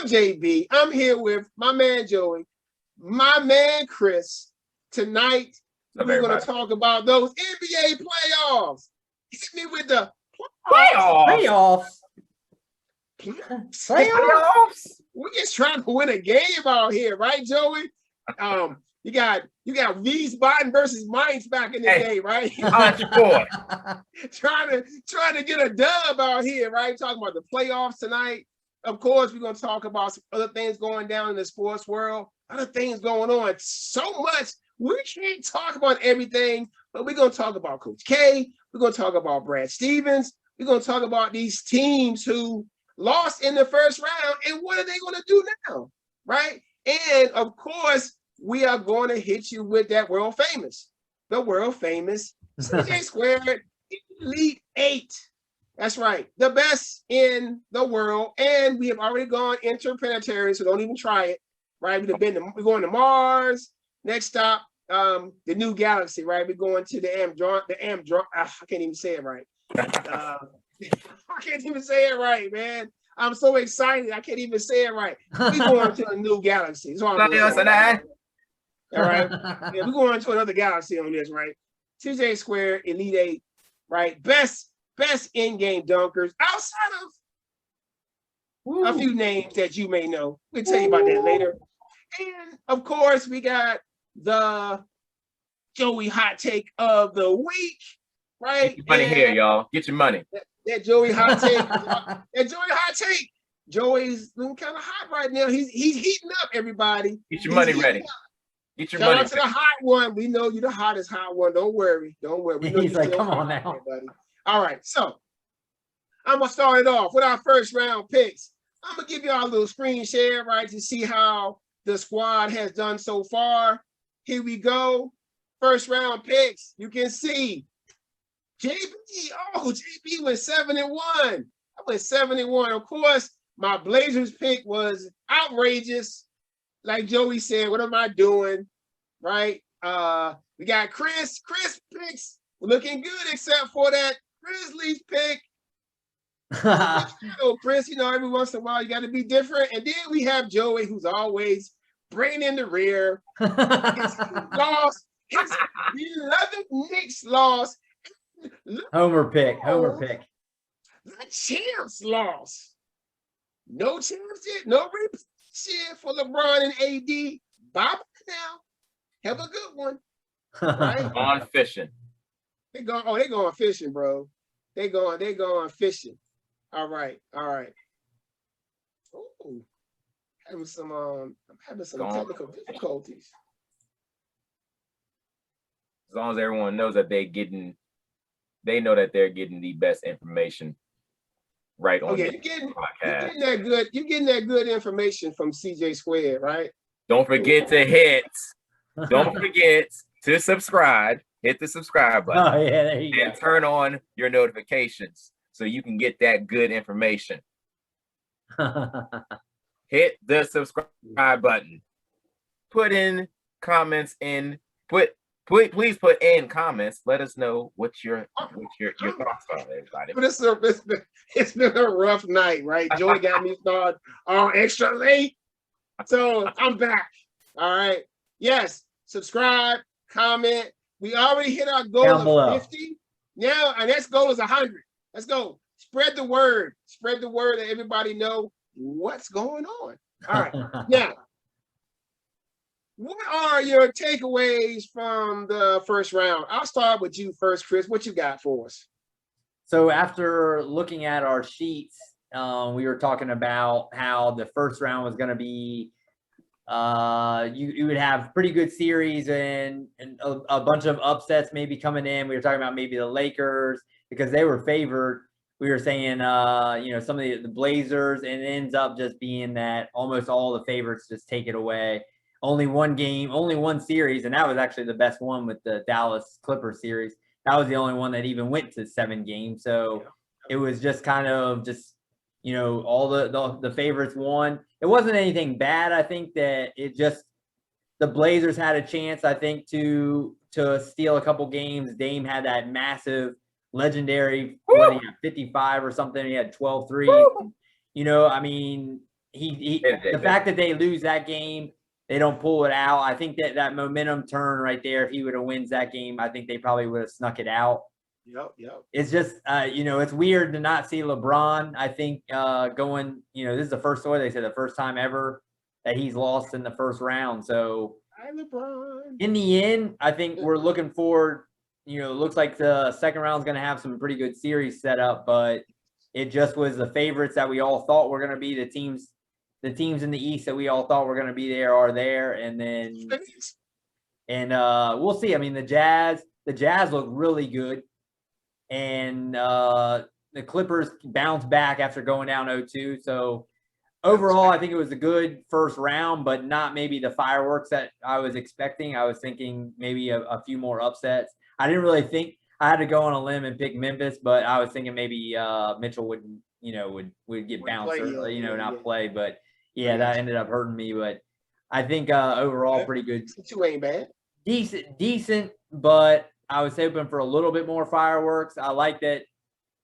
I'm JB. I'm here with my man Joey, my man Chris. Tonight, we're going to talk about those NBA playoffs. Hit me with the Playoffs. We're just trying to win a game out here, right, Joey? You got Wiesbaden versus Mainz back in the day, right? trying to get a dub out here, right? Talking about the playoffs tonight. Of course, we're going to talk about some other things going down in the sports world, other things going on. So much. We can't talk about everything, but we're going to talk about Coach K. We're going to talk about Brad Stevens. We're going to talk about these teams who lost in the first round, and what are they going to do now, right? And, of course, we are going to hit you with that the world famous CJ Squared Elite 8. That's right, the best in the world, and we have already gone interplanetary, so don't even try it, right? We're going to Mars. Next stop, the new galaxy, right? We're going to the Amdron. I can't even say it right. I can't even say it right, man. I'm so excited. I can't even say it right. We're going to a new galaxy. All right. Yeah, we're going to another galaxy on this, right? CJ Squared Elite 8, right? Best in-game dunkers outside of a few names that you may know. We'll tell you about that later. And of course, we got the Joey hot take of the week, right? Get your money here, y'all. Get your money. That Joey hot take. Joey's looking kind of hot right now. He's heating up, everybody. Get your money ready. Get your money. Shout out to the hot one. We know you're the hottest hot one. Don't worry. He's like, come on now. Everybody. All right, so I'm gonna start it off with our first round picks. I'm gonna give y'all a little screen share, right, to see how the squad has done so far. Here we go. First round picks. You can see JB. Oh, JB went 7-1. I went 7-1. Of course, my Blazers pick was outrageous. Like Joey said, what am I doing? Right? We got Chris. Chris picks looking good, except for that Grizzlies pick. Chris, every once in a while you got to be different. And then we have Joey, who's always bringing in the rear. His lost. His beloved Knicks lost. Homer pick. The champs lost. No champs yet. No shit for LeBron and AD. Bye now. Have a good one. Right? On fishing. They going fishing, bro. They going fishing. All right. Ooh, I'm having some technical difficulties. As long as everyone knows that they know that they're getting the best information right on the podcast. You're getting that good information from CJ Squared, right? Don't forget to subscribe. Hit the subscribe button. Oh, yeah, there you go. And turn on your notifications so you can get that good information. Hit the subscribe button. Put in comments in. Please put in comments. Let us know what your thoughts are, everybody. But it's been a rough night, right? Joey got me started extra late, so I'm back. All right. Yes. Subscribe. Comment. We already hit our goal of 50. Now, our next goal is 100. Let's go. Spread the word. Spread the word that everybody know what's going on. All right. Now, what are your takeaways from the first round? I'll start with you first, Chris. What you got for us? So after looking at our sheets, we were talking about how the first round was going to be you would have pretty good series and a bunch of upsets maybe coming in. We were talking about maybe the Lakers because they were favored. We were saying, some of the Blazers, and it ends up just being that almost all the favorites just take it away. Only one game, only one series, and that was actually the best one with the Dallas Clippers series. That was the only one that even went to 7 games. So it was just kind of all the favorites won. It wasn't anything bad. I think that it just the Blazers had a chance, I think, to steal a couple games. Dame had that massive legendary 55 or something. He had 12 threes. the fact that they lose that game, they don't pull it out. I think that momentum turn right there, if he would have wins that game, I think they probably would have snuck it out. Yep. It's just, it's weird to not see LeBron. I think going, this is the first, what they said, the first time ever that he's lost in the first round. So hi, LeBron. In the end, I think we're looking forward. It looks like the second round is going to have some pretty good series set up, but it just was the favorites that we all thought were going to be the teams in the East that we all thought were going to be there are there, and then we'll see. I mean, the Jazz look really good. And the Clippers bounced back after going down 0-2. So overall, I think it was a good first round, but not maybe the fireworks that I was expecting. I was thinking maybe a few more upsets. I didn't really think I had to go on a limb and pick Memphis, but I was thinking maybe Mitchell wouldn't, would get bounced or, not play. But yeah, that ended up hurting me. But I think overall pretty good. You ain't bad. Decent, but I was hoping for a little bit more fireworks. I like that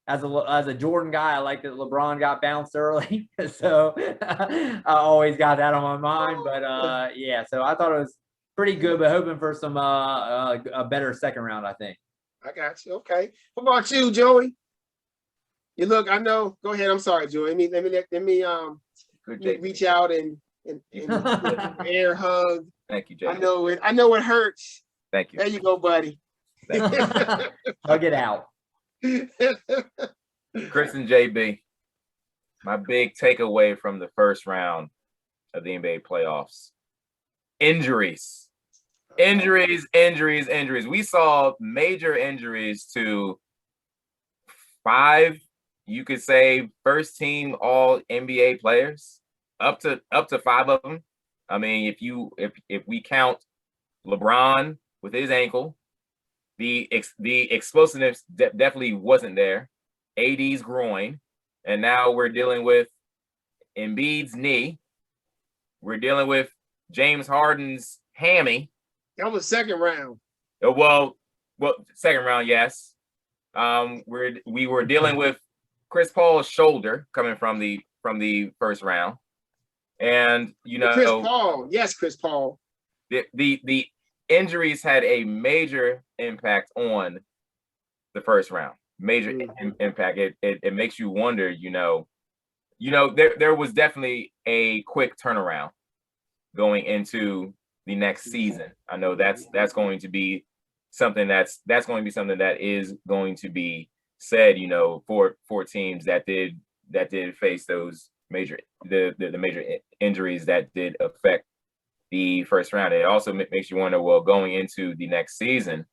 as a Jordan guy. I like that LeBron got bounced early, so I always got that on my mind. But yeah, so I thought it was pretty good, but hoping for some a better second round. I think. I got you. Okay. What about you, Joey? You look. I know. Go ahead. I'm sorry, Joey. Let me reach out and air hug. Thank you, Jay. I know it hurts. Thank you. There you go, buddy. Hug it out. Chris and JB, my big takeaway from the first round of the NBA playoffs: injuries. We saw major injuries to 5, you could say, first team all NBA players, up to 5 of them. I mean, if we count LeBron with his ankle, the explosiveness definitely wasn't there. AD's groin, and now we're dealing with Embiid's knee. We're dealing with James Harden's hammy. That was second round. Well, second round, yes. We were dealing with Chris Paul's shoulder coming from the first round, and Chris Paul, yes, Chris Paul. The injuries had a major impact on the first round. Major impact. It makes you wonder. There was definitely a quick turnaround going into the next season. I know that's going to be something that is going to be said. For teams that did face those major injuries that did affect the first round. It also makes you wonder, well, going into the next season,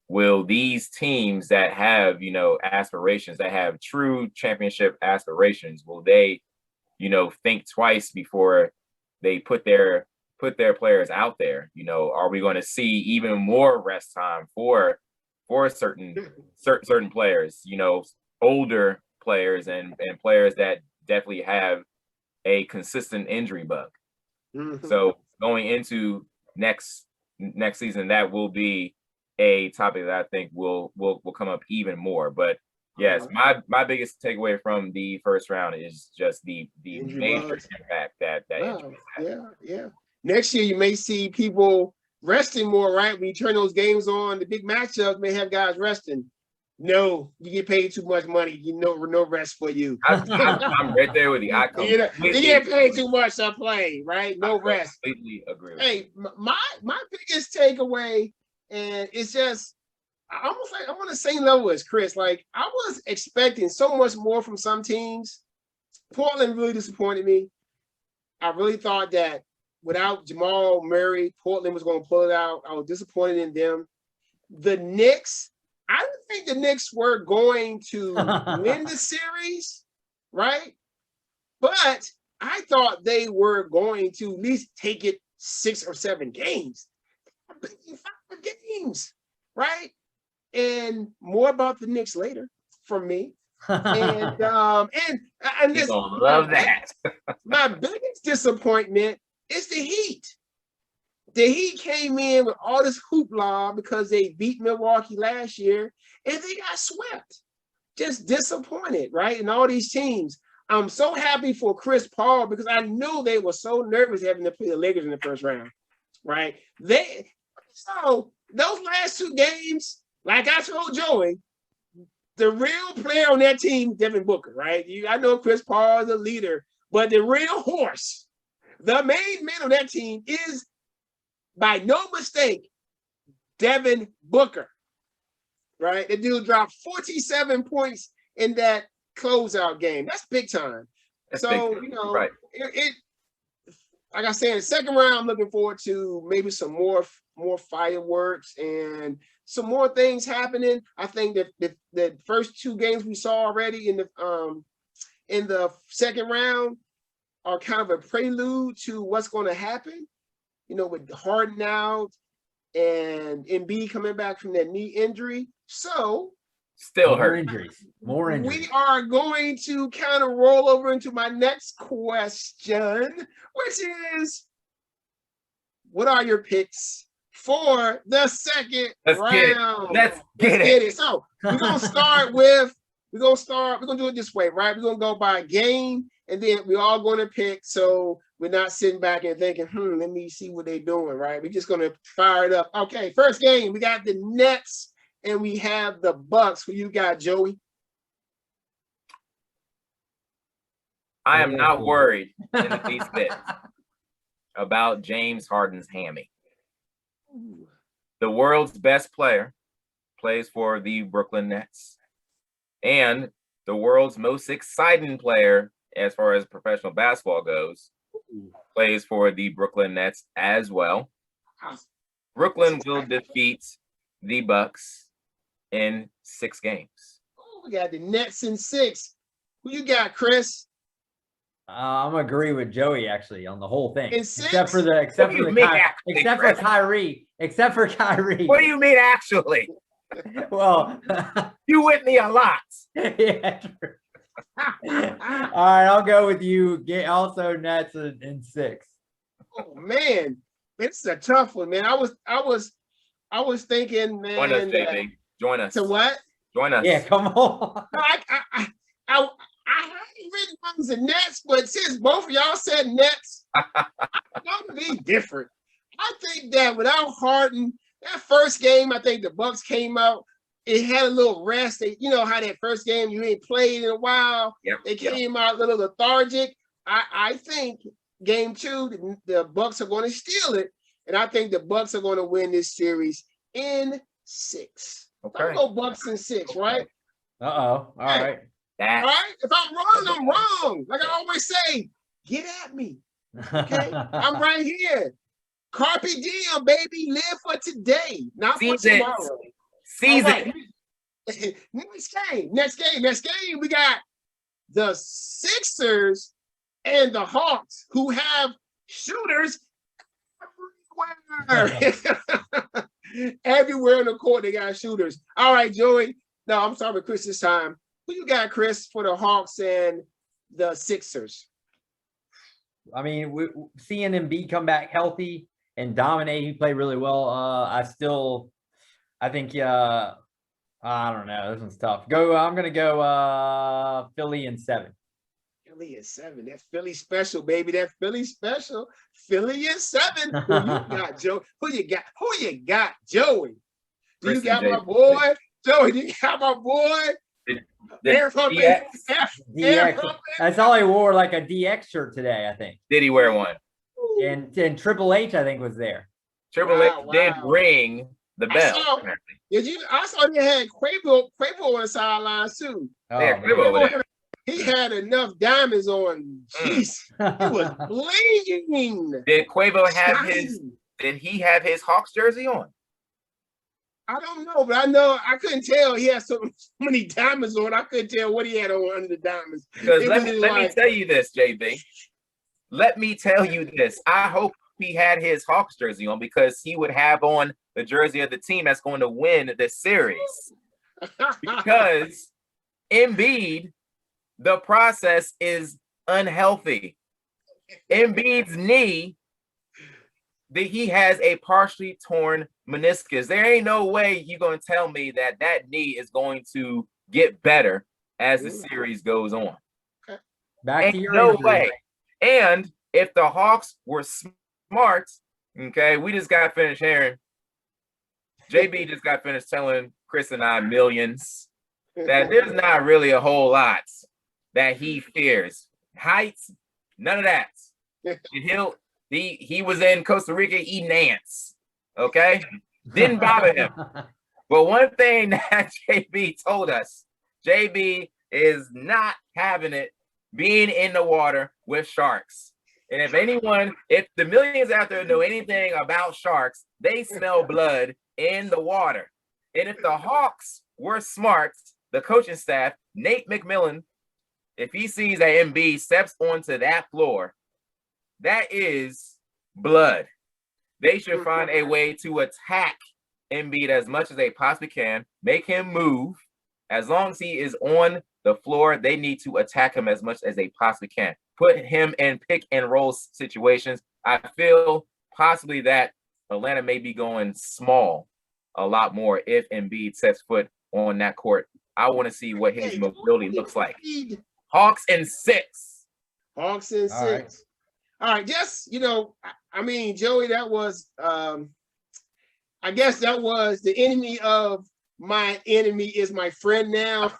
will these teams that have, aspirations, that have true championship aspirations, will they, think twice before they put their players out there? Are we going to see even more rest time for certain players, older players and players that definitely have a consistent injury bug? Mm-hmm. So going into next season, that will be a topic that I think will come up even more. But yes, my biggest takeaway from the first round is just the major impact that injuries had. Yeah. Next year you may see people resting more, right? When you turn those games on, the big matchups may have guys resting. No, you get paid too much money. No rest for you. I'm right there with you. You get paid too much to play, right? No rest. Completely agree. Hey, my biggest takeaway, and it's just almost like I'm on the same level as Chris. Like, I was expecting so much more from some teams. Portland really disappointed me. I really thought that without Jamal Murray, Portland was going to pull it out. I was disappointed in them. The Knicks, I didn't think the Knicks were going to win the series, right? But I thought they were going to at least take it 6 or 7 games. 5 games, right? And more about the Knicks later from me. And this, love that. My biggest disappointment is the Heat. The Heat came in with all this hoopla because they beat Milwaukee last year and they got swept. Just disappointed, right? And all these teams. I'm so happy for Chris Paul because I knew they were so nervous having to play the Lakers in the first round, right? So those last 2 games, like I told Joey, the real player on that team, Devin Booker, right? I know Chris Paul is a leader, but the real horse, the main man on that team is, by no mistake, Devin Booker, right? The dude dropped 47 points in that closeout game. That's big time. That's big time. You know, Right. It like I said, in the second round, I'm looking forward to maybe some more fireworks and some more things happening. I think that the first 2 games we saw already in the second round are kind of a prelude to what's going to happen. You know, with Harden out and Embiid coming back from that knee injury. So Still More hurt. injuries. More injuries. we are going to kind of roll over into my next question, which is, what are your picks for the second round? Let's get it. So we're gonna start we're gonna do it this way, right? We're gonna go by game, and then we're all gonna pick. So we're not sitting back and thinking, let me see what they're doing, right? We're just gonna fire it up. Okay, first game, we got the Nets and we have the Bucks. Who you got, Joey? I am not worried in the least bit about James Harden's hammy. The world's best player plays for the Brooklyn Nets, and the world's most exciting player, as far as professional basketball goes, plays for the Brooklyn Nets as well. Brooklyn will defeat the Bucks in 6 games. Oh, we got the Nets in 6. Who you got, Chris? I'm gonna agree with Joey actually on the whole thing, In except 6? for Kyrie. Except for Kyrie. What do you mean, actually? Well, You with me a lot. yeah. True. All right, I'll go with you. Get also Nets in 6. Oh man, this is a tough one, man. I was thinking, man. Join us, JB. Join us. To what? Join us. Yeah, come on. No, I hadn't written down the Nets, but since both of y'all said Nets, I'm gonna be different. I think that without Harden, that first game, I think the Bucks came out. It had a little rest. You know how that first game you ain't played in a while. Yep, They came out a little lethargic. I think game 2, the Bucks are going to steal it, and I think the Bucks are going to win this series in 6. Okay. I'll go Bucks in 6, right? All right. All right. If I'm wrong, I'm wrong. Like I always say, get at me. Okay, I'm right here. Carpe diem, baby. Live for today, not for tomorrow. Season. Right. Next game. We got the Sixers and the Hawks, who have shooters everywhere. Everywhere in the court, they got shooters. All right, Joey. No, I'm sorry, Chris, this time. Who you got, Chris, for the Hawks and the Sixers? I mean, seeing Embiid come back healthy and dominate, he played really well. I think, I don't know. This one's tough. I'm going to go Philly in 7. Philly is 7. That's Philly special, baby. That Philly special. Philly is 7. Who you got, Joe? Who you got, Joey? Do you got my boy? Joey, do you got my boy? DX. That's all he wore, like a DX shirt today, I think. Did he wear one? And Triple H, I think, was there. Triple H did ring the bell. I saw they had Quavo on the sidelines too. Yeah, Quavo he had enough diamonds on. Jeez, he was bleeding. Did Quavo have Did he have his Hawks jersey on? I don't know, but I know I couldn't tell. He had so many diamonds on. I couldn't tell what he had on under the diamonds. Because let me tell you this, JB. Let me tell you this. I hope he had his Hawks jersey on, because he would have on the jersey of the team that's going to win this series. Because Embiid, the process is unhealthy. Embiid's knee, he has a partially torn meniscus. There ain't no way you're going to tell me that knee is going to get better as the series goes on. Back to your no injury. way. And if the Hawks were smart, okay, we just got finished hearing. JB just got finished telling Chris and I millions that there's not really a whole lot that he fears. Heights, none of that. He was in Costa Rica eating ants. Okay, didn't bother him. But one thing that JB told us, JB is not having it being in the water with sharks. And if the millions out there know anything about sharks, they smell blood in the water. And if the Hawks were smart, the coaching staff, Nate McMillan, if he sees that Embiid steps onto that floor, that is blood. They should find a way to attack Embiid as much as they possibly can, make him move. As long as he is on the floor, they need to attack him as much as they possibly can. Put him in pick and roll situations. I feel possibly that Atlanta may be going small a lot more if Embiid sets foot on that court. I want to see what his mobility looks like. Hawks in 6. Hawks in 6. Right. All right, just, I mean, Joey, that was, I guess that was the enemy of my enemy is my friend now.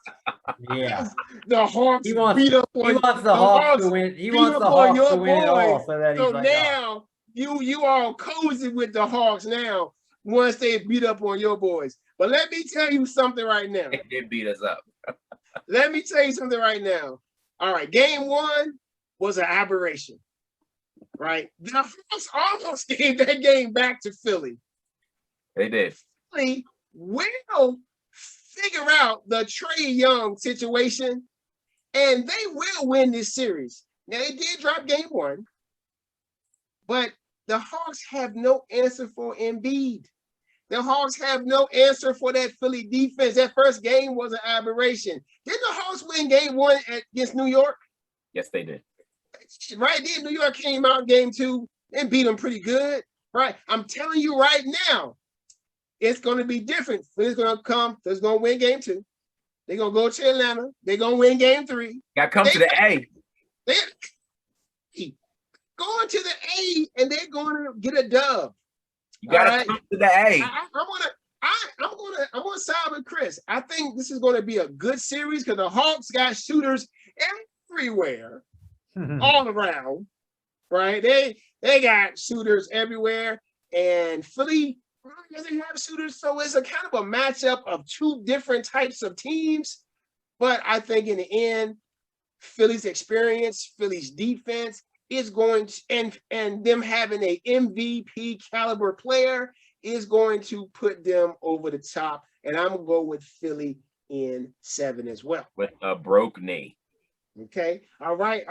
Yeah. The Hawks beat up on he wants the Hawks to win. He wants the Hawks to win it all. So now you all cozy with the Hawks now once they beat up on your boys. But let me tell you something right now. They beat us up. Let me tell you something right now. All right, game 1 was an aberration. Right? The Hawks almost gave that game back to Philly. They did. Philly will figure out the Trae Young situation, and they will win this series. Now, they did drop game 1, but the Hawks have no answer for Embiid. The Hawks have no answer for that Philly defense. That first game was an aberration. Didn't the Hawks win game 1 against New York? Yes, they did. Right then, New York came out in game 2 and beat them pretty good. Right? I'm telling you right now, it's going to be different. Philly's going to come. Philly's going to win game 2. They're going to go to Atlanta. They're going to win game 3. Got to come to the A. They're going to the A, and they're going to get a dub. You got to come to the A. I'm gonna side with Chris. I think this is going to be a good series because the Hawks got shooters everywhere, all around. Right? They got shooters everywhere, and Philly doesn't have shooters, so it's a kind of a matchup of 2 different types of teams. But I think in the end, Philly's experience, Philly's defense is going to, and them having a MVP caliber player is going to put them over the top. And I'm gonna go with Philly in 7 as well. With a broke knee. Okay. All right.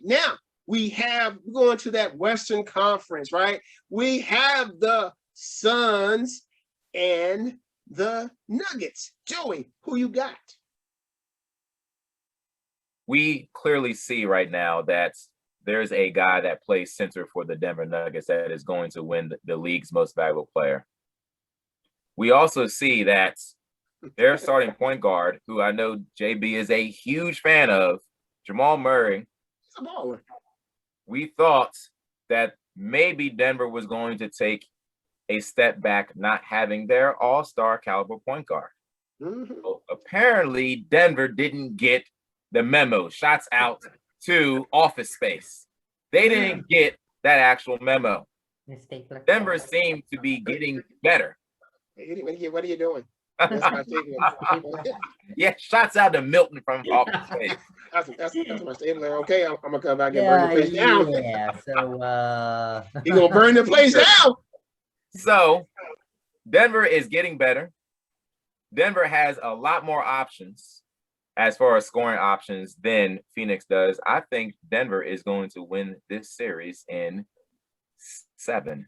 Now we're going to that Western Conference, right? We have the Suns and the Nuggets. Joey, who you got? We clearly see right now that there's a guy that plays center for the Denver Nuggets that is going to win the league's most valuable player. We also see that their starting point guard, who I know JB is a huge fan of, Jamal Murray. He's a baller. We thought that maybe Denver was going to take a step back, not having their all-star caliber point guard. Mm-hmm. So apparently, Denver didn't get the memo. Shots out to Office Space. They didn't get that actual memo. Denver seemed to be getting better. What are you doing? That's my statement. Yeah, shots out to Milton from Office Space. That's my statement. Okay, I'm gonna come back and burn the place down. Yeah, so You're gonna burn the place down. So Denver is getting better. Denver has a lot more options as far as scoring options than Phoenix does. I think Denver is going to win this series in 7.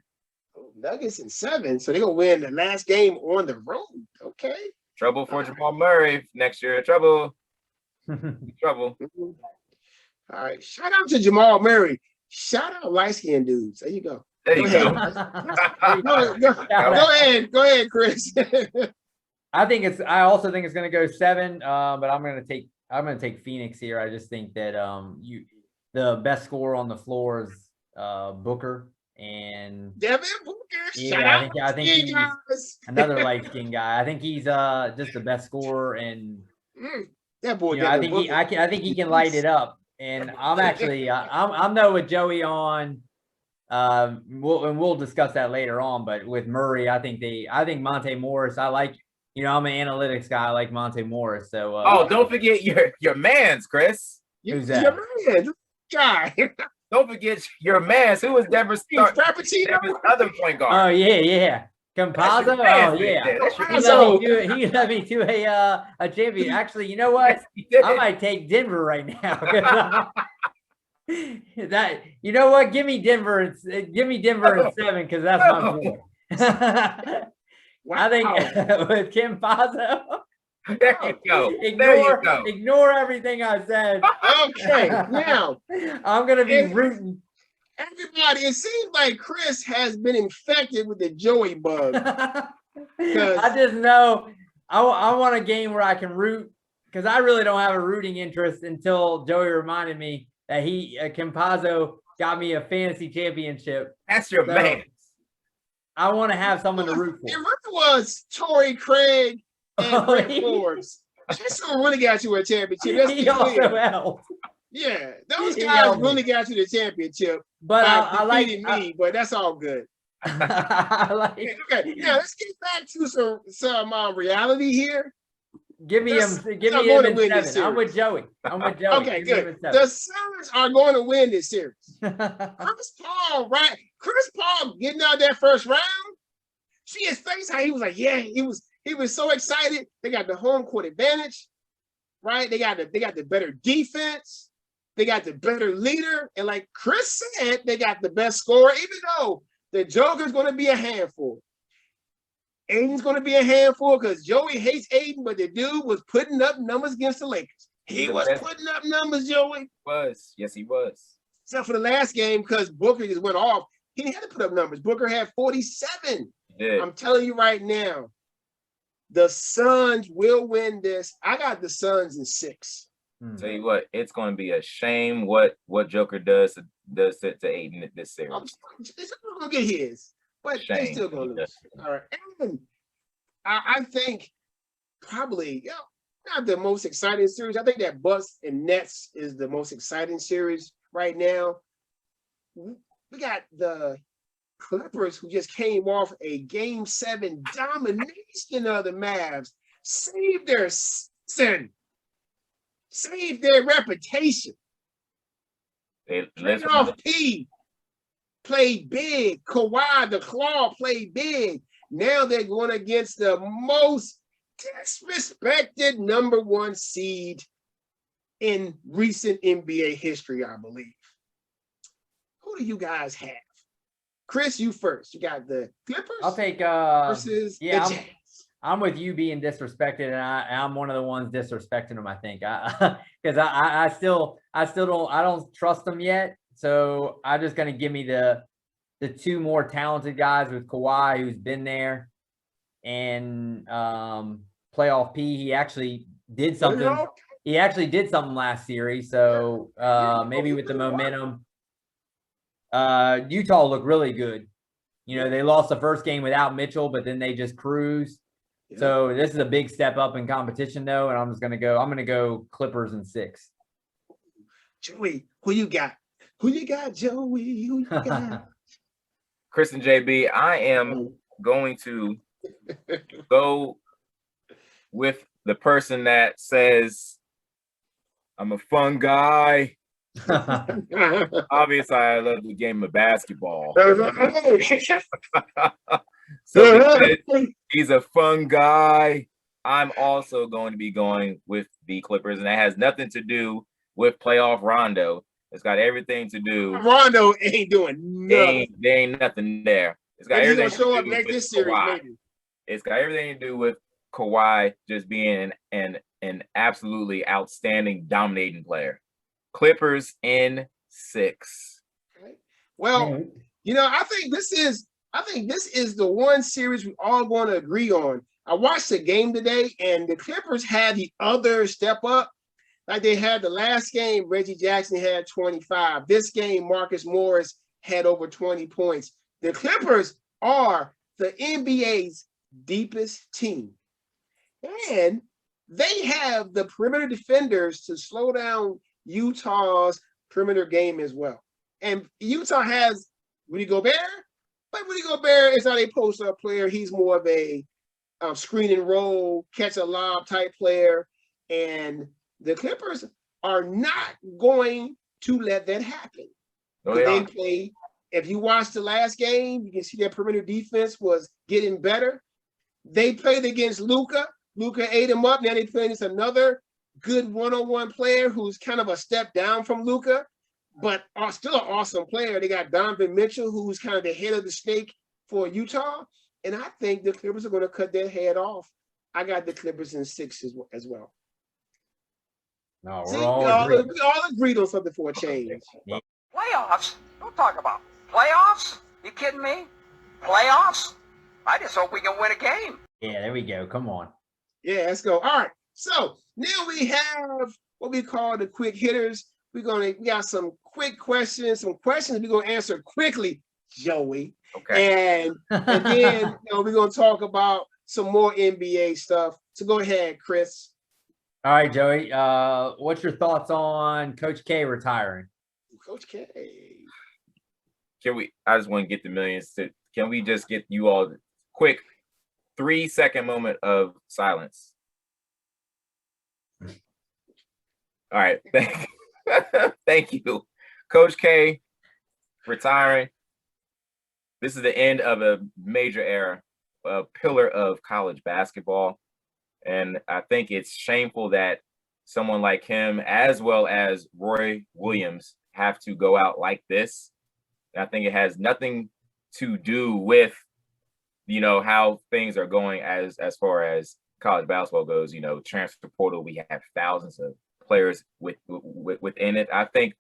Nuggets in 7, so they're gonna win the last game on the road. Okay. Trouble for Jamal Murray next year. Trouble. Trouble. All right. Shout out to Jamal Murray. Shout out light-skinned dudes. There you go. There you go. Go ahead, Chris. I also think it's going to go 7, but I'm going to take Phoenix here. I just think that the best scorer on the floor is Booker, and Devin Booker. Shout yeah, out I think he's guys. another light skinned guy. I think he's just the best scorer, and That boy, I Devin think Booker. I think he can light it up. And I'm actually I'm though with Joey on. We'll discuss that later on. But with Murray, I think Monte Morris. I like, I'm an analytics guy. I like Monte Morris. So don't forget your man's, Chris. Who's that? Your man, guy. Don't forget your man's. Who was Denver's other point guard? Oh yeah. Campazzo. Oh yeah. He led me to a champion. Actually, you know what? I might take Denver right now. That, you know what? Give me Denver in 7 because that's my boy. I think with Campazzo. There you go. Ignore everything I said. Okay, now I'm gonna be rooting. Everybody, it seems like Chris has been infected with the Joey bug. I just know I want a game where I can root, because I really don't have a rooting interest until Joey reminded me that Campazzo got me a fantasy championship. That's your man. I want to have someone to root for. It really was Torrey Craig and Brent Forbes. That's who really got you a championship. He also helped. Yeah, those guys really got you the championship. But I like me, but that's all good. Okay, now let's get back to some reality here. Give me him in 7. I'm with Joey. Okay, good. The Suns are going to win this series. Chris Paul getting out that first round. See his face, how he was like, yeah, he was so excited. They got the home court advantage, right? They got the better defense. They got the better leader. And like Chris said, they got the best scorer, even though the Joker's going to be a handful. Aiden's going to be a handful because Joey hates Aiden, but the dude was putting up numbers against the Lakers. He was putting up numbers, Joey. Yes, he was. Except for the last game, because Booker just went off. He didn't have to put up numbers. Booker had 47. He did. I'm telling you right now, the Suns will win this. I got the Suns in 6. Tell you what, it's going to be a shame what Joker does to Aiden this series. He's going to get his, but they're still going to lose. All right. And I think probably not the most exciting series. I think that Bucks and Nets is the most exciting series right now. We got the Clippers, who just came off a Game 7 domination of the Mavs, saved their season. Save their reputation. Off P played big. Kawhi the Claw played big. Now they're going against the most disrespected number 1 seed in recent NBA history, I believe. Who do you guys have? Chris, you first. You got the Clippers. I'll take versus the Jazz. I'm with you being disrespected, and I'm one of the ones disrespecting them. I think because I still don't trust them yet. So I'm just gonna give me the 2 more talented guys with Kawhi, who's been there, and playoff P. He actually did something. He actually did something last series. So maybe with the momentum, Utah looked really good. They lost the first game without Mitchell, but then they just cruised. So this is a big step up in competition, though, and I'm going to go Clippers in 6. Joey, who you got? Who you got, Joey? Who you got? Chris and JB, I am going to go with the person that says, I'm a fun guy. Obviously, I love the game of basketball. So he's a fun guy. I'm also going to be going with the Clippers, and that has nothing to do with playoff Rondo. It's got everything to do. Rondo ain't doing nothing. There ain't nothing there. It's got everything to do with this series, maybe. It's got everything to do with Kawhi just being an absolutely outstanding, dominating player. Clippers in 6. Okay. Well, I think this is the one series we all going to agree on. I watched the game today, and the Clippers had the other step up. like they had the last game, Reggie Jackson had 25. This game, Marcus Morris had over 20 points. The Clippers are the NBA's deepest team. And they have the perimeter defenders to slow down Utah's perimeter game as well. And Utah has Rudy Gobert, but Rudy Gobert is not a post-up player. He's more of a screen and roll, catch a lob type player. And the Clippers are not going to let that happen. No, they play. If you watch the last game, you can see their perimeter defense was getting better. They played against Luka. Luka ate him up. Now they play against another good one-on-one player who's kind of a step down from Luka, but still an awesome player. They got Donovan Mitchell, who's kind of the head of the snake for Utah. And I think the Clippers are going to cut their head off. I got the Clippers in 6 as well. No, See, we all agreed on something for a change. Playoffs? Don't talk about playoffs. You kidding me? Playoffs? I just hope we can win a game. Yeah, there we go. Come on. Yeah, let's go. All right. So now we have what we call the quick hitters. We got some quick questions, we're gonna answer quickly, Joey. Okay. And then we're gonna talk about some more NBA stuff. So go ahead, Chris. All right, Joey. What's your thoughts on Coach K retiring? Coach K. I just want to get the millions can we just get you all quick 3-second moment of silence? All right. Thank you. Coach K retiring. This is the end of a major era, a pillar of college basketball. And I think it's shameful that someone like him, as well as Roy Williams, have to go out like this. And I think it has nothing to do with, how things are going as far as college basketball goes. Transfer portal, we have thousands of players within it. I think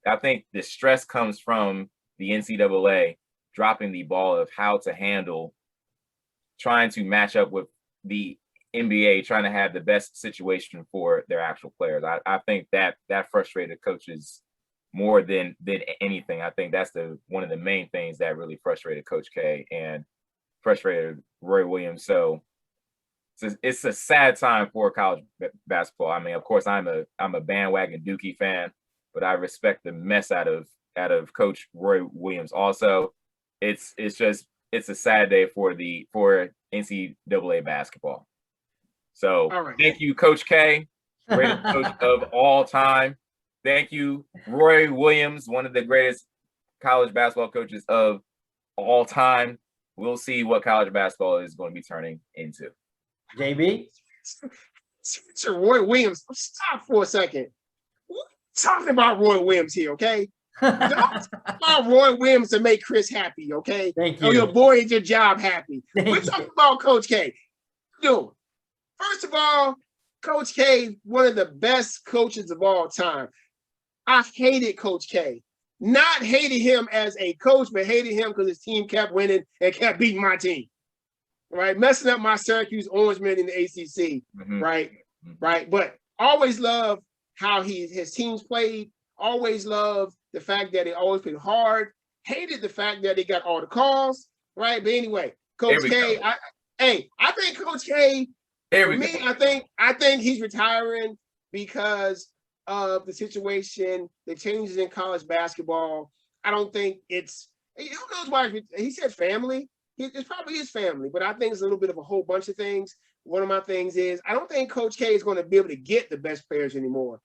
the stress comes from the NCAA dropping the ball of how to handle trying to match up with the NBA, trying to have the best situation for their actual players. I think that frustrated coaches more than anything. I think that's one of the main things that really frustrated Coach K and frustrated Roy Williams. So it's a sad time for college basketball. I mean, of course, I'm a bandwagon Dookie fan, but I respect the mess out of Coach Roy Williams. Also, it's a sad day for NCAA basketball. So Thank you, Coach K, greatest coach of all time. Thank you, Roy Williams, one of the greatest college basketball coaches of all time. We'll see what college basketball is going to be turning into. JB? Sir Roy Williams, stop for a second. We're talking about Roy Williams here, okay? Don't talk about Roy Williams to make Chris happy, okay? Thank you. Or your boy at your job happy. We're talking about Coach K. Dude, first of all, Coach K, one of the best coaches of all time. I hated Coach K. Not hated him as a coach, but hated him because his team kept winning and kept beating my team. Right? Messing up my Syracuse Orangemen in the ACC. Mm-hmm. Right? Mm-hmm. Right? But always loved how his teams played. Always loved the fact that they always played hard. Hated the fact that they got all the calls. Right? But anyway, Coach K, I think Coach K, for me, I think he's retiring because of the situation, the changes in college basketball. I don't think who knows why he said family. It's probably his family, but I think it's a little bit of a whole bunch of things. One of my things is I don't think Coach K is going to be able to get the best players anymore.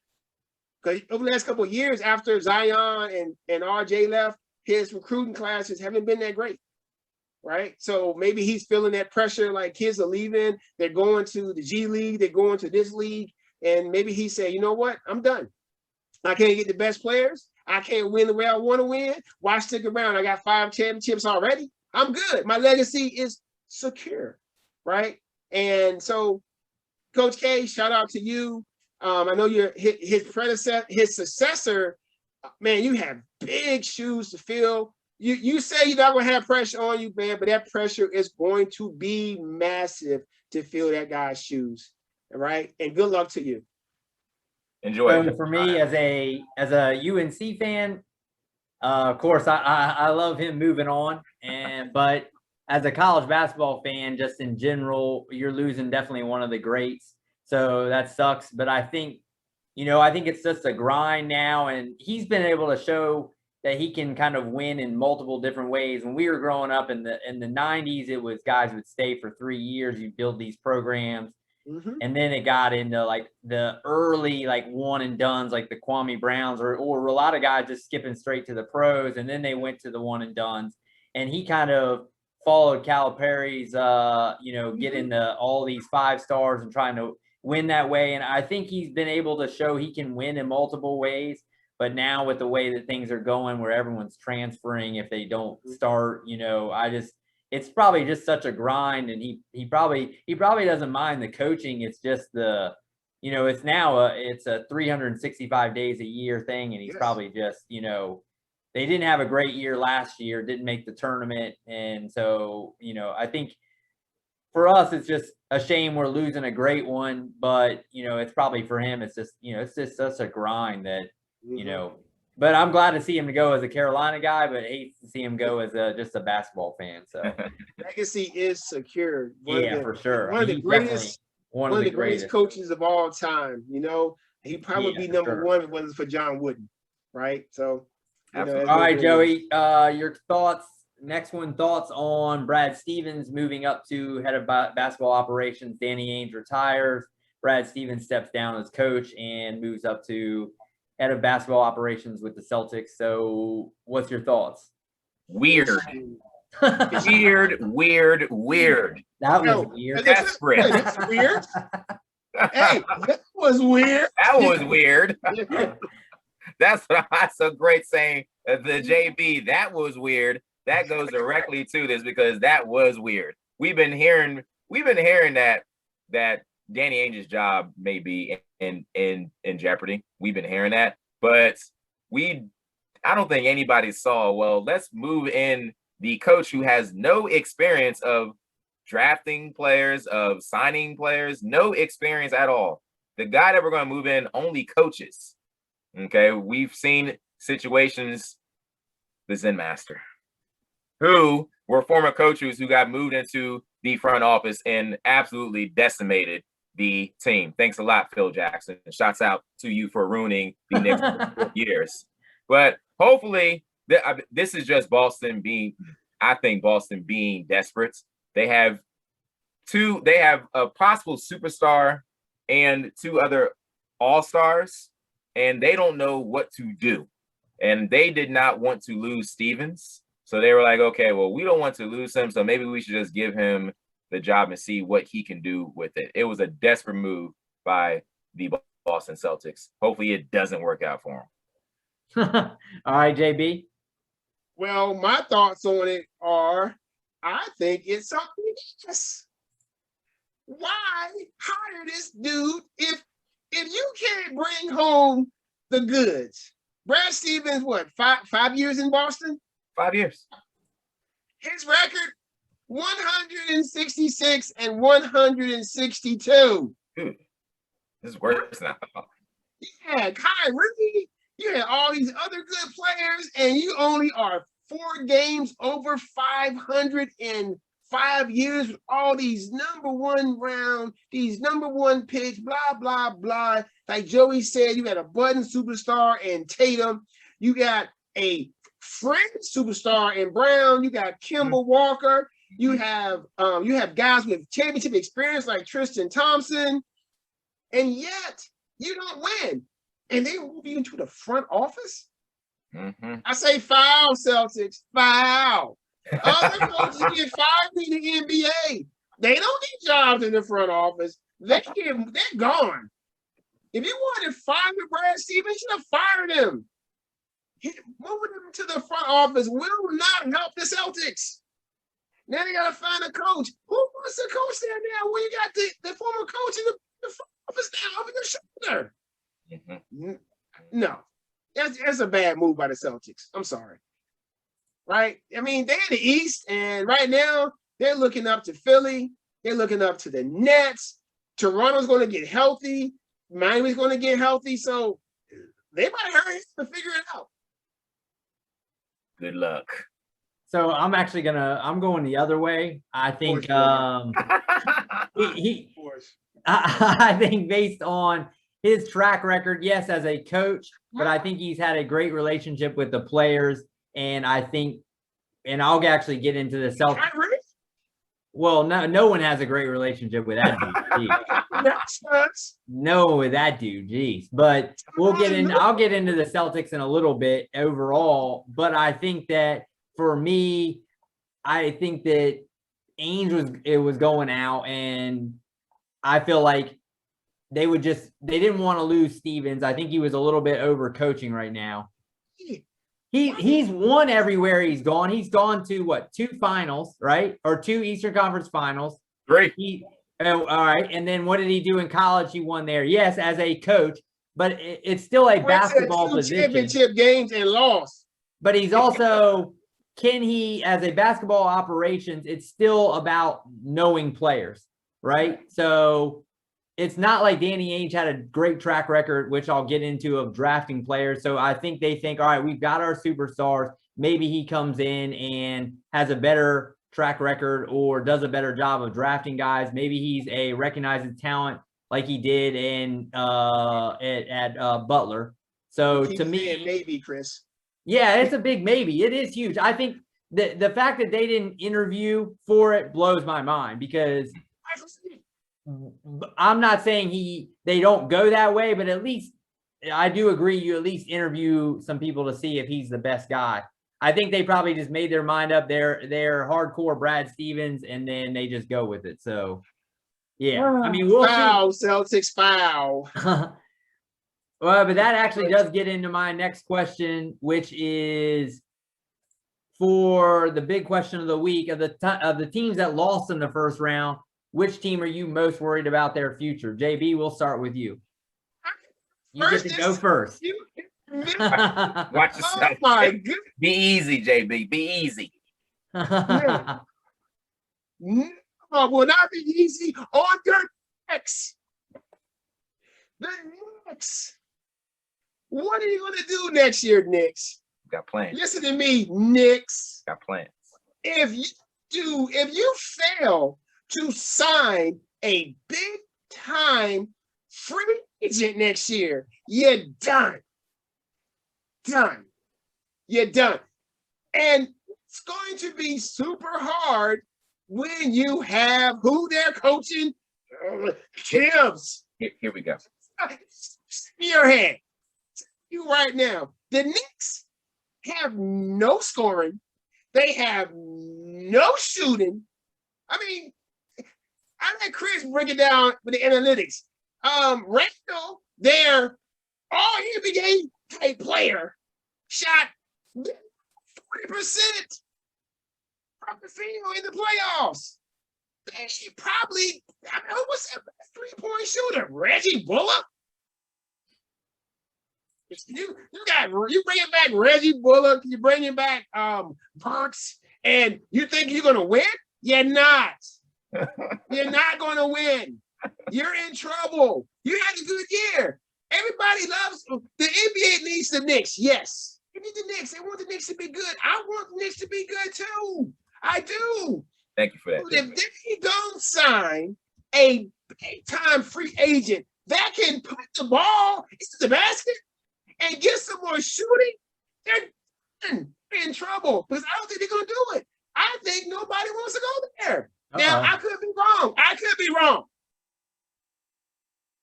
Because over the last couple of years, after Zion and RJ left, his recruiting classes haven't been that great. Right? So maybe he's feeling that pressure, like kids are leaving, they're going to the G League, they're going to this league. And maybe he said, you know what? I'm done. I can't get the best players. I can't win the way I want to win. Why stick around? I got 5 championships already. I'm good. My legacy is secure, right? And so, Coach K, shout out to you. I know you're his successor. Man, you have big shoes to fill. You say you're not going to have pressure on you, man, but that pressure is going to be massive to fill that guy's shoes. All right. And good luck to you. Enjoy it. So for me, as a UNC fan, of course, I love him moving on, but as a college basketball fan, just in general, you're losing definitely one of the greats. So that sucks. But I think, I think it's just a grind now, and he's been able to show that he can kind of win in multiple different ways. When we were growing up in the 90s, it was guys would stay for 3 years. You build these programs. Mhm. And then it got into like the early like one and dones, like the Kwame Browns, or a lot of guys just skipping straight to the pros, and then they went to the one and dones. And he kind of followed Calipari's, get into all these 5 stars and trying to win that way. And I think he's been able to show he can win in multiple ways. But now with the way that things are going, where everyone's transferring if they don't start, it's probably just such a grind, and he probably doesn't mind the coaching. It's just it's now it's a 365 days a year thing, and he's probably just, they didn't have a great year last year, didn't make the tournament. And so, I think for us, it's just a shame we're losing a great one, but it's probably for him, it's just, it's just such a grind that, but I'm glad to see him go as a Carolina guy, but hate to see him go as just a basketball fan. So legacy is secure. For sure. One of the greatest, one of the greatest coaches of all time. He probably be number one if it wasn't for John Wooden, right? So, all right, Joey, your thoughts. Next one, thoughts on Brad Stevens moving up to head of basketball operations. Danny Ainge retires. Brad Stevens steps down as coach and moves up to head of basketball operations with the Celtics. So what's your thoughts? Weird. Weird. That was weird. Desperate. That's weird. Hey, that was weird. That was weird. That's a great saying. The JB, that was weird. That goes directly to this because that was weird. We've been hearing that Danny Ainge's job may be in jeopardy. We've been hearing that, but I don't think anybody saw, well, let's move in the coach who has no experience of drafting players, of signing players, no experience at all. The guy that we're going to move in only coaches. Okay, we've seen situations, the Zen Master, who were former coaches who got moved into the front office and absolutely decimated the team. Thanks a lot, Phil Jackson. Shouts out to you for ruining the next years. But hopefully, this is just Boston being desperate. They have a possible superstar and 2 other all-stars, and they don't know what to do. And they did not want to lose Stevens. So they were like, okay, well, we don't want to lose him, so maybe we should just give him the job and see what he can do with it. It was a desperate move by the Boston Celtics. Hopefully it doesn't work out for him. All right, JB. Well, my thoughts on it are, I think it's outrageous. Why hire this dude if you can't bring home the goods? Brad Stevens, what, five years in Boston? 5 years. His record, 166 and 162. Dude, this is worse than I thought. Yeah, Kyrie, you had all these other good players, and you only are 4 games over 500 in 5 years with all these number 1 round, these number 1 picks, blah, blah, blah. Like Joey said, you got a budding superstar in Tatum. You got a French superstar in Brown. You got Kemba Walker. You have guys with championship experience like Tristan Thompson, and yet you don't win. And they move you into the front office. Mm-hmm. I say foul, Celtics, foul. Other coaches get fired in the NBA. They don't need jobs in the front office. They're gone. If you wanted to fire Brad Stevens, you should have fired him. Moving him to the front office will not help the Celtics. Now they got to find a coach. Who wants a coach there now when you got the former coach in the front office now over your shoulder? Mm-hmm. No, that's a bad move by the Celtics. I'm sorry. Right? I mean, they're in the East, and right now they're looking up to Philly. They're looking up to the Nets. Toronto's going to get healthy. Miami's going to get healthy, so they might hurry to figure it out. Good luck. So I'm going the other way. I think he I think based on his track record, yes, as a coach, but I think he's had a great relationship with the players. And I think, and I'll actually get into the Celtics. Well, no one has a great relationship with that dude. No, with that dude, geez. But I'll get into the Celtics in a little bit overall. But I think that for me, I think that Ainge was going out, and I feel like they didn't want to lose Stevens. I think he was a little bit over coaching right now. He's won everywhere he's gone. He's gone to what, 2 finals, right? Or 2 Eastern Conference finals. Great. All right. And then what did he do in college? He won there. Yes, as a coach, but it's still a basketball position. Championship games and lost. But he's also, as a basketball operations, it's still about knowing players, right? So it's not like Danny Ainge had a great track record, which I'll get into, of drafting players. So I think they think, all right, we've got our superstars. Maybe he comes in and has a better track record or does a better job of drafting guys. Maybe he's a recognized talent like he did at Butler. So to me, maybe, Chris. Yeah, it's a big maybe. It is huge. I think the fact that they didn't interview for it blows my mind, because I'm not saying they don't go that way, but at least I do agree you at least interview some people to see if he's the best guy. I think they probably just made their mind up. They're hardcore Brad Stevens, and then they just go with it. So, yeah. I mean, we'll see. Celtics foul. Well, but that actually does get into my next question, which is for the big question of the week, of the teams that lost in the first round. Which team are you most worried about their future? JB, we'll start with you. You get to go first. Watch yourself. Oh my goodness. Be easy, JB. Be easy. No, will not be easy on your Knicks. The Knicks. What are you going to do next year, Knicks? Got plans. Listen to me, Knicks. Got plans. If you fail to sign a big time free agent next year, you're done. You're done. And it's going to be super hard when you have who they're coaching, Tibbs. Here we go. Spearhead. You right now, the Knicks have no scoring. They have no shooting. I mean, I let Chris break it down with the analytics. Randall, their all-NBA type player, shot 40% from the field in the playoffs. They probably, who was that three-point shooter? Reggie Bullock? You bringing back Reggie Bullock, you bringing back Burks, and you think you're gonna win? You're not. You're not gonna win. You're in trouble. You had a good year. Everybody loves the NBA needs the Knicks. Yes, you need the Knicks. They want the Knicks to be good. I want the Knicks to be good too. I do. Thank you for that. But if they don't sign a big-time free agent that can put the ball into the basket and get some more shooting, they're in trouble, because I don't think they're going to do it. I think nobody wants to go there. Now, I could be wrong.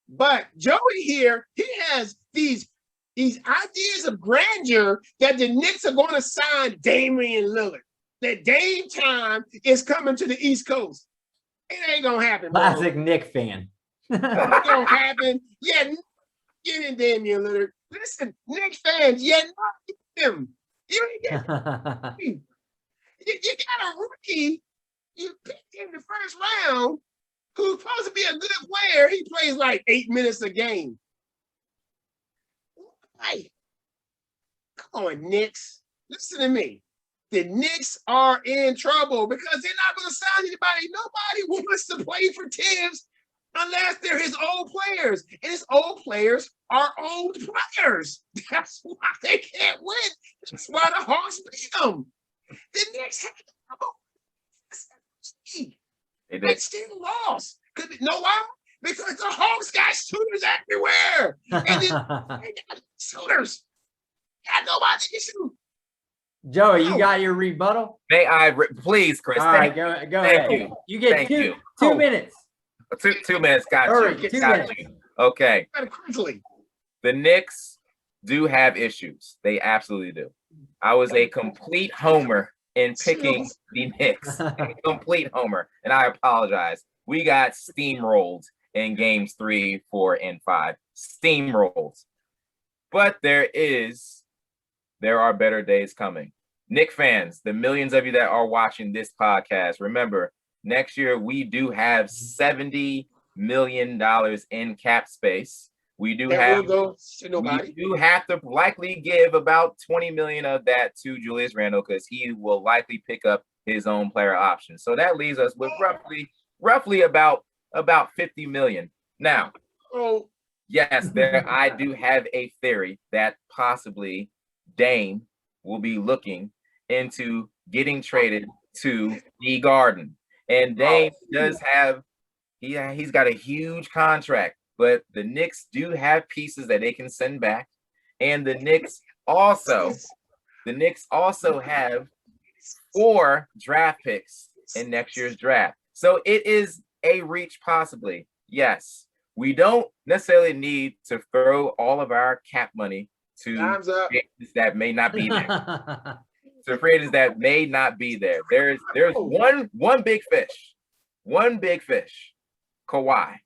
But Joey here, he has these ideas of grandeur that the Knicks are going to sign Damian Lillard. That Dame time is coming to the East Coast. It ain't going to happen. Classic bro. Knick fan. It ain't going to happen. Yeah, get in Damian Lillard. Listen, Knicks fans, you're not him. You ain't get him. You got a rookie you picked in the first round who's supposed to be a good player. He plays like 8 minutes a game. Hey, come on, Knicks. Listen to me. The Knicks are in trouble because they're not going to sign anybody. Nobody wants to play for Tibbs. unless they're his old players. And his old players are old players. That's why they can't win. That's why the Hawks beat them. The Knicks had they still lost. You know why? Because the Hawks got shooters everywhere. And they got shooters. Got nobody to shoot. Joey, you got your rebuttal? May I please, Chris? All right, go thank ahead. you. Get Thank two you. 2 minutes. 2 minutes. Got Hurry, you. 2 Got minutes. you. Okay. Quickly. The Knicks do have issues. They absolutely do. I was a complete homer in picking the Knicks. A complete homer. And I apologize. We got steamrolled in games 3, 4, and 5. Steamrolled. But there are better days coming. Knicks fans, the millions of you that are watching this podcast, remember, next year we do have $70 million in cap space. We do have to likely give about 20 million of that to Julius Randle because he will likely pick up his own player option. So that leaves us with roughly about 50 million. Now, yes, I do have a theory that possibly Dame will be looking into getting traded to the Garden. And Dame does have he's got a huge contract. But the Knicks do have pieces that they can send back. And the Knicks also have 4 draft picks in next year's draft. So it is a reach possibly. Yes, we don't necessarily need to throw all of our cap money to that may not be there. To creators that may not be there. There's one big fish. One big fish. Kawhi.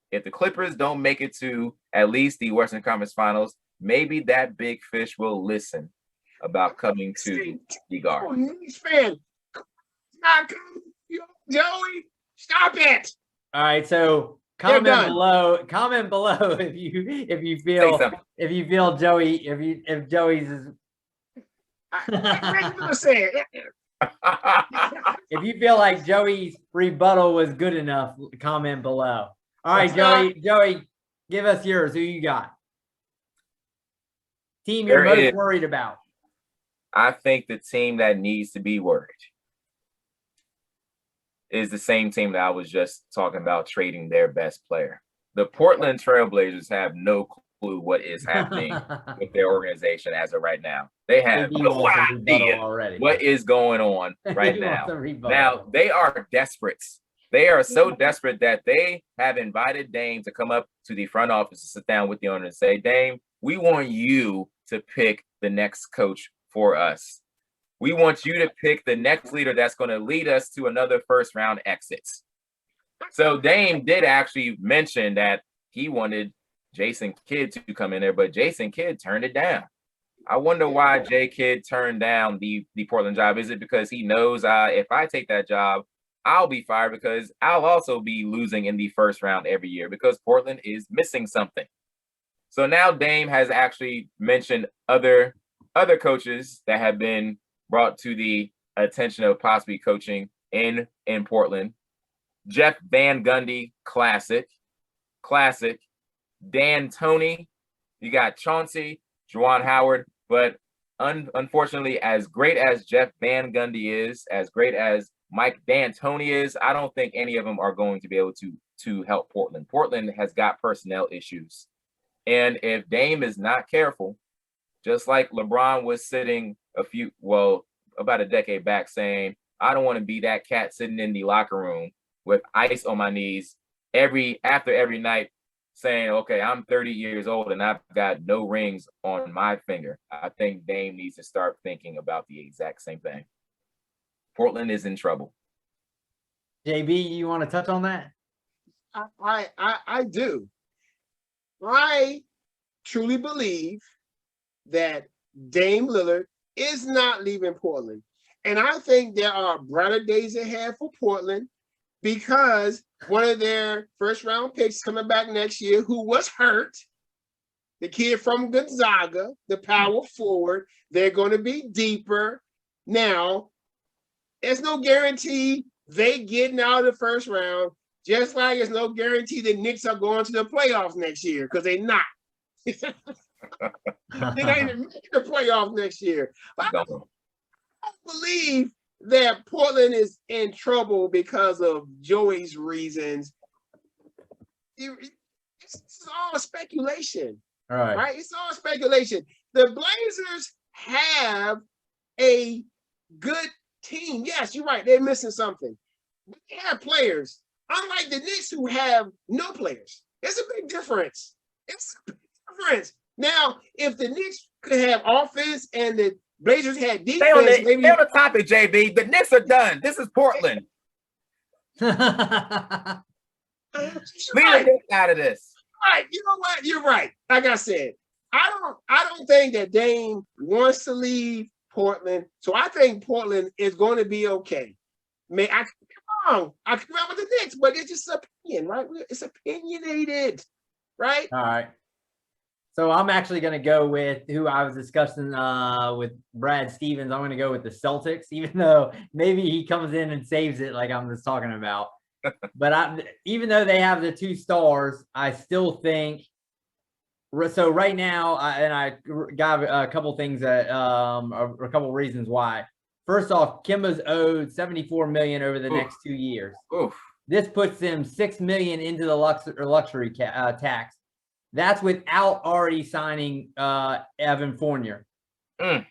If the Clippers don't make it to at least the Western Conference Finals, maybe that big fish will listen about coming to the Garden. Fan. Joey, stop it. All right, so comment below if you feel Joey's is if you feel like Joey's rebuttal was good enough, comment below. All right, Joey, give us yours. Who you got? Team you're most worried about. I think the team that needs to be worried is the same team that I was just talking about trading their best player. The Portland Trailblazers have no clue what is happening with their organization as of right now. They have no idea what is going on right now. Now, they are desperate. They are so desperate that they have invited Dame to come up to the front office to sit down with the owner and say, Dame, we want you to pick the next coach for us. We want you to pick the next leader that's going to lead us to another first round exit. So Dame did actually mention that he wanted Jason Kidd to come in there, but Jason Kidd turned it down. I wonder why J. Kidd turned down the Portland job. Is it because he knows if I take that job, I'll be fired because I'll also be losing in the first round every year because Portland is missing something. So now Dame has actually mentioned other coaches that have been brought to the attention of possibly coaching in Portland. Jeff Van Gundy, classic. Dan Toney, you got Chauncey, Juwan Howard, but unfortunately, as great as Jeff Van Gundy is, as great as Mike D'Antoni is, I don't think any of them are going to be able to help Portland. Portland has got personnel issues. And if Dame is not careful, just like LeBron was sitting about a decade back saying, I don't want to be that cat sitting in the locker room with ice on my knees after every night saying, okay, I'm 30 years old and I've got no rings on my finger. I think Dame needs to start thinking about the exact same thing. Portland is in trouble. JB, you want to touch on that? I do. I truly believe that Dame Lillard is not leaving Portland. And I think there are brighter days ahead for Portland because one of their first round picks coming back next year who was hurt, the kid from Gonzaga, the power forward, they're going to be deeper. Now, there's no guarantee they getting out of the first round Just like there's no guarantee the Knicks are going to the playoffs next year because they're not. They're not even making the playoffs next year. But I don't believe that Portland is in trouble because of Joey's reasons. It's all speculation. All right. Right? It's all speculation. The Blazers have a good team. Yes, you're right. They're missing something. But they have players. Unlike the Knicks who have no players. It's a big difference. It's a big difference. Now, if the Knicks could have offense and the Blazers had defense, stay on the topic, JB. The Knicks are done. This is Portland. Leave the Knicks out of this. Right. You know what? You're right. Like I said, I don't think that Dame wants to leave Portland. So I think Portland is going to be okay. Man, I could be wrong. I could be wrong with the Knicks, but it's just opinion, right? It's opinionated, right? All right. So I'm actually going to go with who I was discussing with Brad Stevens. I'm going to go with the Celtics, even though maybe he comes in and saves it like I'm just talking about. But even though they have the 2 stars, I still think – so right now, I got a couple things that a couple reasons why. First off, Kemba's owed $74 million over the next 2 years. Oof. This puts them $6 million into the luxury tax. That's without already signing Evan Fournier. So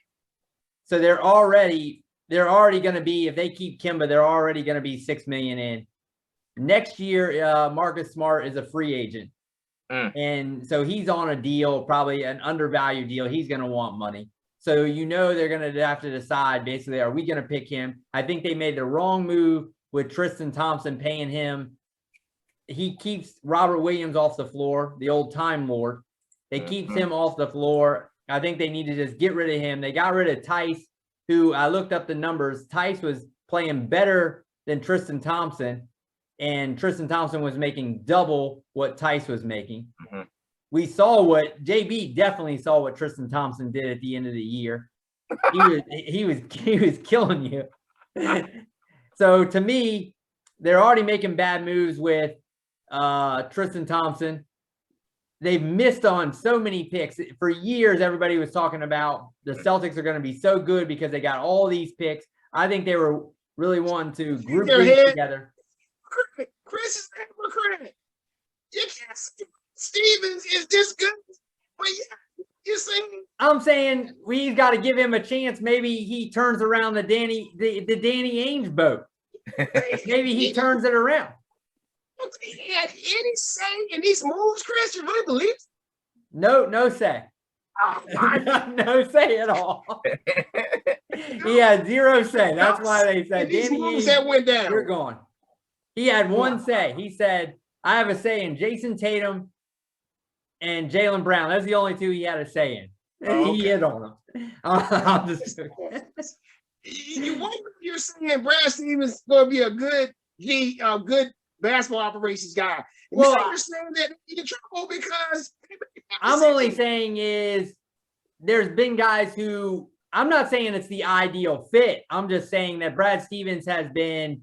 they're already going to be, if they keep Kemba, they're already going to be $6 million in. Next year, Marcus Smart is a free agent. And so he's on a deal, probably an undervalued deal. He's going to want money. So they're going to have to decide, basically, are we going to pick him? I think they made the wrong move with Tristan Thompson paying him. He keeps Robert Williams off the floor, the old Time Lord. They keeps him off the floor. I think they need to just get rid of him. They got rid of Tice, who I looked up the numbers. Tice was playing better than Tristan Thompson, and Tristan Thompson was making double what Tice was making. We saw JB definitely saw what Tristan Thompson did at the end of the year. He was killing you. So to me, they're already making bad moves with Tristan Thompson. They've missed on so many picks. For years, everybody was talking about the Celtics are going to be so good because they got all these picks. I think they were really wanting to group these together. Chris is hypocrite. You can't say Stevens is this good, but yeah, you're saying. I'm saying we've got to give him a chance. Maybe he turns around the Danny Ainge boat. Maybe he turns it around. He had any say in these moves, Chris? You really believe it? No say. Oh, no say at all. He had 0 say. That's why they said Danny Ainge that went down. You're gone. He had 1 say. He said, I have a say in Jason Tatum and Jaylen Brown. That's the only 2 he had a say in. Oh, he hit on them. I'm just you're saying Brad Stevens is going to be a good basketball operations guy. Well, you're saying that you're in trouble because I'm only saying is there's been guys who I'm not saying it's the ideal fit. I'm just saying that Brad Stevens has been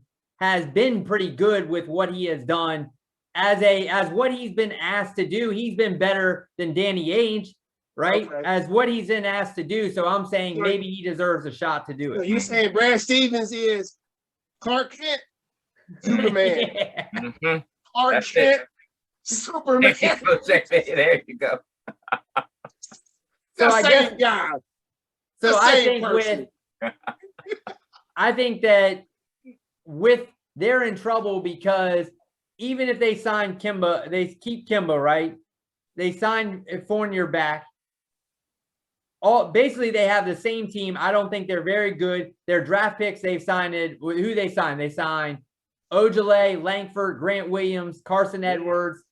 pretty good with what he has done as what he's been asked to do. He's been better than Danny Ainge, right? Okay. As what he's been asked to do. So I'm saying maybe he deserves a shot to do it. You're saying Brad Stevens is Clark Kent, Superman. Yeah. Clark That's Kent, it. Superman. There you go. So I guess, God. So I think that they're in trouble because even if they sign Kemba, they keep Kemba, right? They sign Fournier back. Basically, they have the same team. I don't think they're very good. Their draft picks, they've signed it. Who they signed? They signed Ojale, Langford, Grant Williams, Carson Edwards,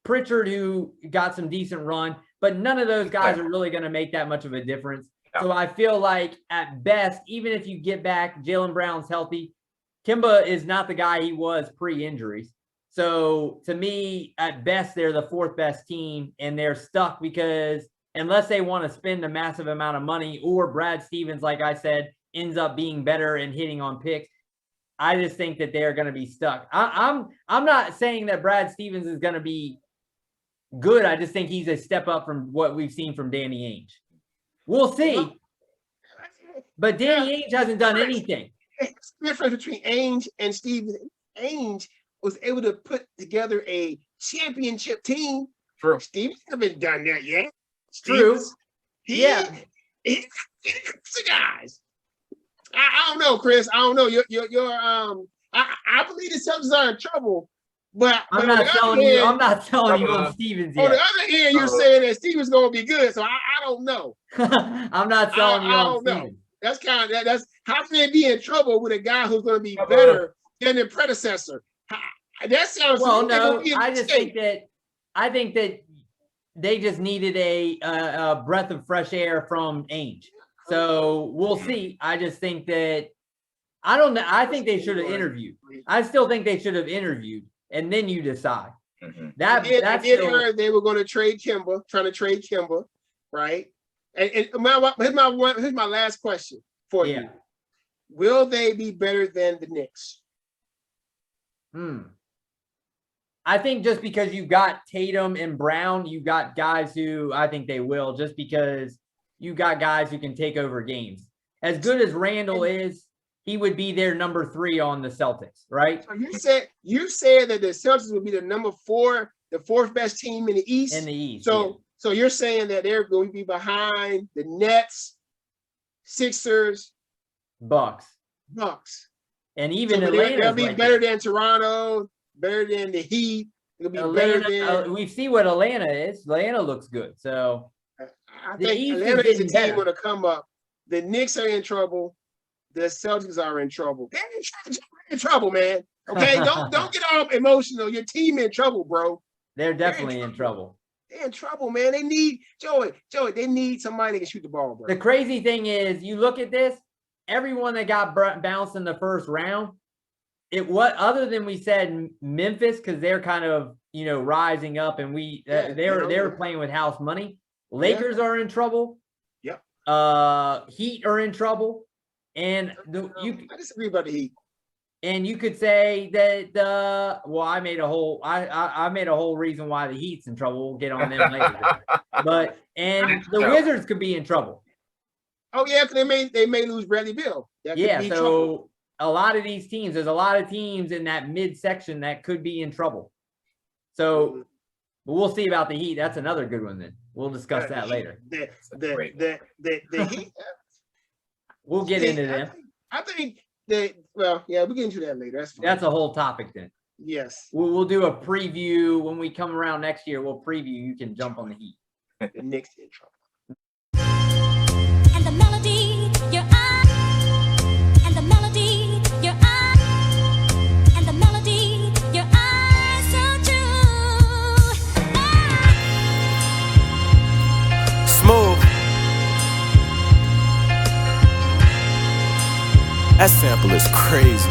Pritchard, who got some decent run. But none of those guys are really going to make that much of a difference. So I feel like at best, even if you get back, Jaylen Brown's healthy, Kemba is not the guy he was pre-injuries. So to me, at best, they're the 4th best team, and they're stuck because unless they want to spend a massive amount of money or Brad Stevens, like I said, ends up being better and hitting on picks, I just think that they're going to be stuck. I'm not saying that Brad Stevens is going to be good. I just think he's a step up from what we've seen from Danny Ainge. We'll see. But Danny Ainge hasn't done anything. It's the difference between Ainge and Stevens. Ainge was able to put together a championship team. True. Stevens haven't done that yet. True. He's guys. I don't know, Chris. I don't know. I believe the Celtics are in trouble, but I'm not telling you on Stevens yet. On the other hand, you're saying that Stevens gonna be good, so I don't know. I'm not telling you on Stevens. That's that's how can they be in trouble with a guy who's gonna be better than their predecessor? That sounds no. I think that they just needed a breath of fresh air from Ainge. So we'll see. I just think that I don't know. I think they should have interviewed. I still think they should have interviewed, and then you decide. Mm-hmm. I did hear they were going to trade Kemba, trying to trade Kemba, right? And here's my last question for you. Will they be better than the Knicks? I think just because you got Tatum and Brown, you got guys who I think they will, just because you got guys who can take over games. As good as Randall is, he would be their number 3 on the Celtics, right? So you said that the Celtics would be the number 4, the 4th best team in the East. In the East. So you're saying that they're going to be behind the Nets, Sixers, Bucks. And even Atlanta. They'll be better than Toronto, better than the Heat. It'll be better than. We see what Atlanta is. Atlanta looks good. So I think Atlanta is a team going to come up. The Knicks are in trouble. The Celtics are in trouble. They're in trouble, man. Okay, don't get all emotional. Your team in trouble, bro. They're definitely in trouble. They're in trouble, man. They need Joey. They need somebody that can shoot the ball, bro. The crazy thing is, you look at this. Everyone that got bounced in the first round, other than we said Memphis, because they're kind of rising up, and they were playing with house money. Lakers are in trouble. Yep. Heat are in trouble, and I disagree about the Heat. And you could say that I made a whole reason why the Heat's in trouble. We'll get on them later. But the Wizards could be in trouble. Oh yeah, because they may lose Bradley Beal. So a lot of these teams, there's a lot of teams in that midsection that could be in trouble. So but we'll see about the Heat. That's another good one then. We'll discuss that later. The Heat. We'll get into them. I think we'll get into that later. That's fine. That's a whole topic then. Yes. We'll do a preview when we come around next year. We'll preview. You can jump on the Heat. The Knicks in trouble. And the melody, your eye. And the melody, your eye. And the melody, your eye. So true. Smooth. That sample is crazy.